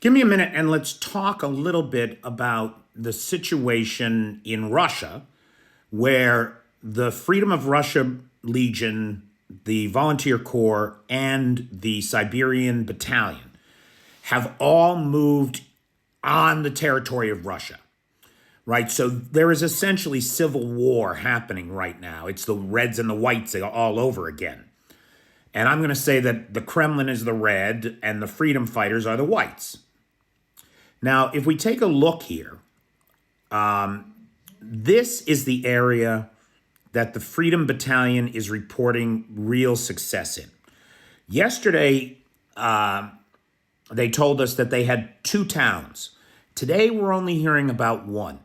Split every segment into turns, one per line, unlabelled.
Give me a minute and let's talk a little bit about the situation in Russia, where the Freedom of Russia Legion, the Volunteer Corps, and the Siberian Battalion have all moved on the territory of Russia, right? So there is essentially civil war happening right now. It's the Reds and the Whites all over again. And I'm going to say that the Kremlin is the red and the freedom fighters are the whites. Now, if we take a look here, this is the area that the Freedom Battalion is reporting real success in. Yesterday, they told us that they had 2 towns. Today, we're only hearing about 1.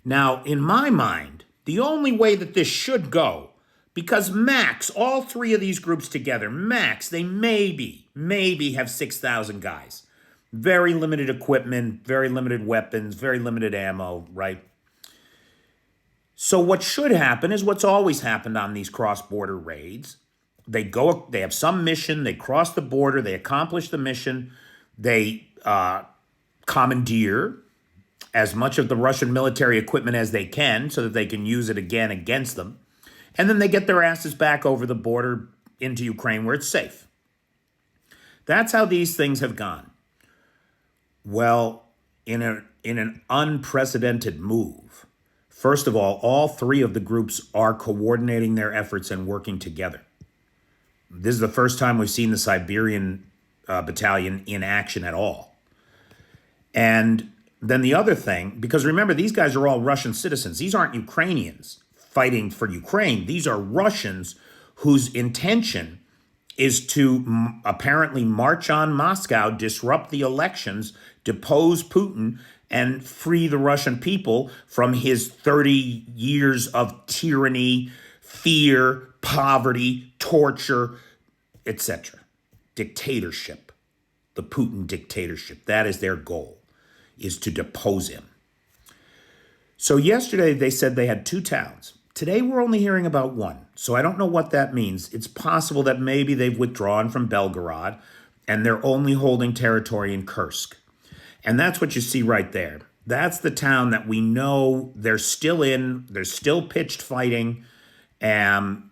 Now, in my mind, the only way that this should go, because max, all 3 of these groups together, max, they maybe have 6,000 guys. Very limited equipment, very limited weapons, very limited ammo, right? So what should happen is what's always happened on these cross-border raids. They have some mission, they cross the border, they accomplish the mission, they commandeer as much of the Russian military equipment as they can so that they can use it again against them. And then they get their asses back over the border into Ukraine where it's safe. That's how these things have gone. Well, in an unprecedented move, first of all 3 of the groups are coordinating their efforts and working together. This is the first time we've seen the Siberian battalion in action at all. And then the other thing, because remember, these guys are all Russian citizens. These aren't Ukrainians fighting for Ukraine. These are Russians whose intention is to apparently march on Moscow, disrupt the elections, depose Putin, and free the Russian people from his 30 years of tyranny, fear, poverty, torture, etc. Dictatorship, the Putin dictatorship. That is their goal, is to depose him. So yesterday they said they had 2 towns. Today we're only hearing about 1. So I don't know what that means. It's possible that maybe they've withdrawn from Belgorod and they're only holding territory in Kursk. And that's what you see right there. That's the town that we know they're still in. They're still pitched fighting. And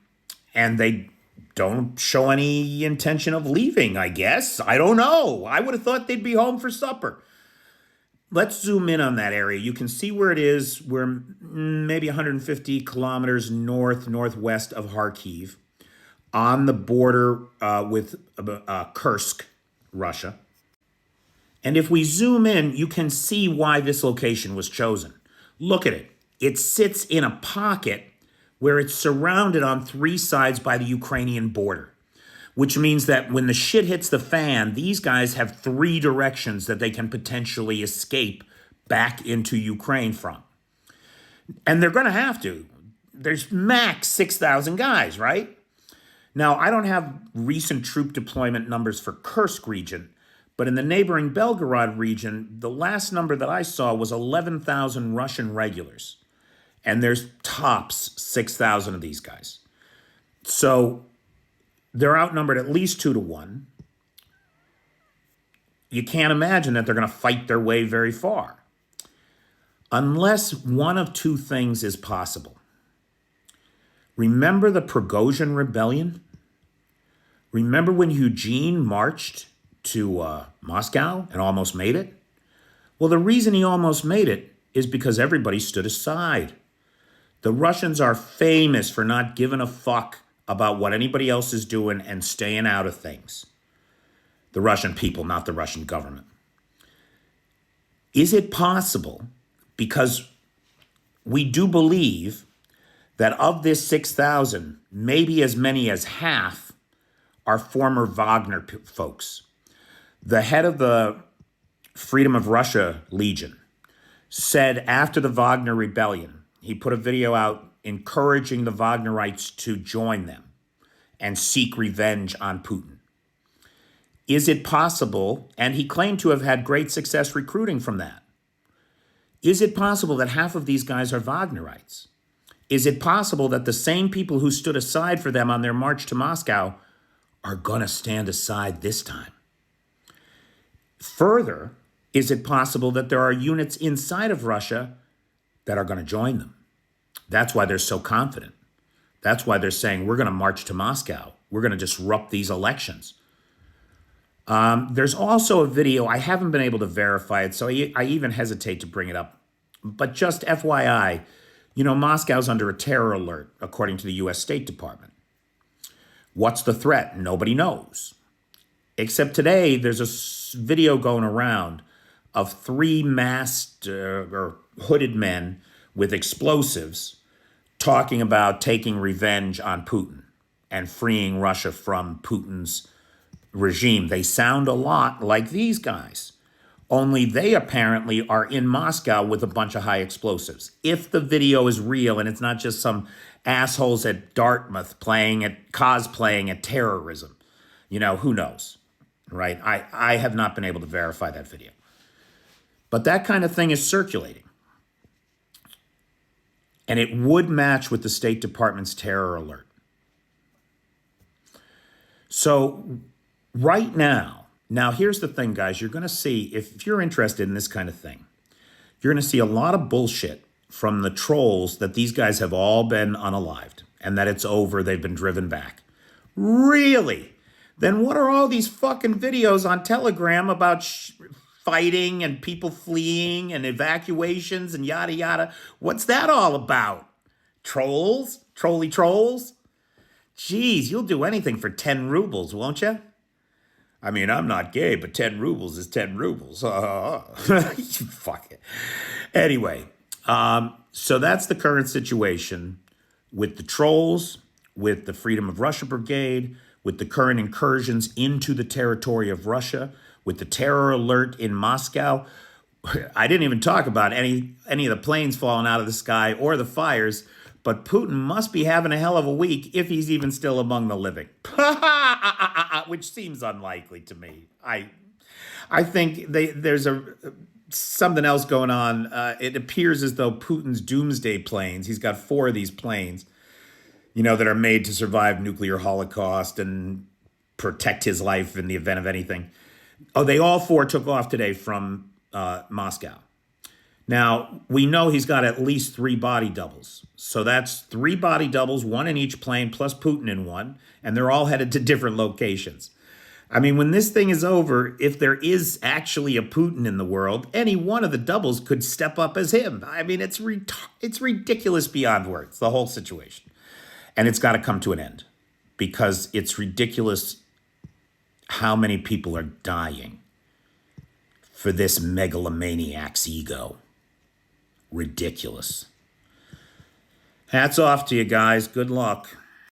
they don't show any intention of leaving, I guess. I don't know. I would have thought they'd be home for supper. Let's zoom in on that area. You can see where it is. We're maybe 150 kilometers northwest of Kharkiv, on the border with Kursk, Russia. And if we zoom in, you can see why this location was chosen. Look at it. It sits in a pocket where it's surrounded on 3 sides by the Ukrainian border, which means that when the shit hits the fan, these guys have 3 directions that they can potentially escape back into Ukraine from. And they're going to have to. There's max 6,000 guys, right? Now, I don't have recent troop deployment numbers for Kursk region, but in the neighboring Belgorod region, the last number that I saw was 11,000 Russian regulars. And there's tops 6,000 of these guys. So they're outnumbered at least 2 to 1. You can't imagine that they're going to fight their way very far, unless one of 2 things is possible. Remember the Prigozhin rebellion? Remember when Eugene marched to Moscow and almost made it? Well, the reason he almost made it is because everybody stood aside. The Russians are famous for not giving a fuck about what anybody else is doing and staying out of things. The Russian people, not the Russian government. Is it possible, because we do believe that of this 6,000, maybe as many as half are former Wagner folks. The head of the Freedom of Russia Legion said after the Wagner rebellion, he put a video out encouraging the Wagnerites to join them and seek revenge on Putin. Is it possible, and he claimed to have had great success recruiting from that, is it possible that half of these guys are Wagnerites? Is it possible that the same people who stood aside for them on their march to Moscow are going to stand aside this time? Further, is it possible that there are units inside of Russia that are going to join them? That's why they're so confident. That's why they're saying, we're going to march to Moscow. We're going to disrupt these elections. There's also a video, I haven't been able to verify it, so I even hesitate to bring it up. But just FYI, you know, Moscow's under a terror alert, according to the US State Department. What's the threat? Nobody knows. Except today, there's a video going around of 3 masked or hooded men with explosives talking about taking revenge on Putin and freeing Russia from Putin's regime. They sound a lot like these guys, only they apparently are in Moscow with a bunch of high explosives. If the video is real and it's not just some assholes at Dartmouth cosplaying at terrorism, you know, who knows, right? I have not been able to verify that video. But that kind of thing is circulating. And it would match with the State Department's terror alert. So right now here's the thing, guys. You're going to see, if you're interested in this kind of thing, you're going to see a lot of bullshit from the trolls that these guys have all been unalived and that it's over, they've been driven back. Really? Then what are all these fucking videos on Telegram about fighting and people fleeing and evacuations and yada yada? What's that all about? Trolls? Trolly trolls? Geez, you'll do anything for 10 rubles, won't you? I mean, I'm not gay, but 10 rubles is 10 rubles. Fuck it. Anyway, so that's the current situation with the trolls, with the Freedom of Russia Brigade, with the current incursions into the territory of Russia, with the terror alert in Moscow. I didn't even talk about any of the planes falling out of the sky or the fires, but Putin must be having a hell of a week if he's even still among the living, which seems unlikely to me. I think there's something else going on. It appears as though Putin's doomsday planes, he's got 4 of these planes, you know, that are made to survive nuclear holocaust and protect his life in the event of anything. Oh, they all 4 took off today from Moscow. Now, we know he's got at least 3 body doubles. So that's 3 body doubles, 1 in each plane, plus Putin in one, and they're all headed to different locations. I mean, when this thing is over, if there is actually a Putin in the world, any one of the doubles could step up as him. I mean, it's ridiculous beyond words, the whole situation. And it's got to come to an end because it's ridiculous how many people are dying for this megalomaniac's ego. Ridiculous. Hats off to you guys. Good luck.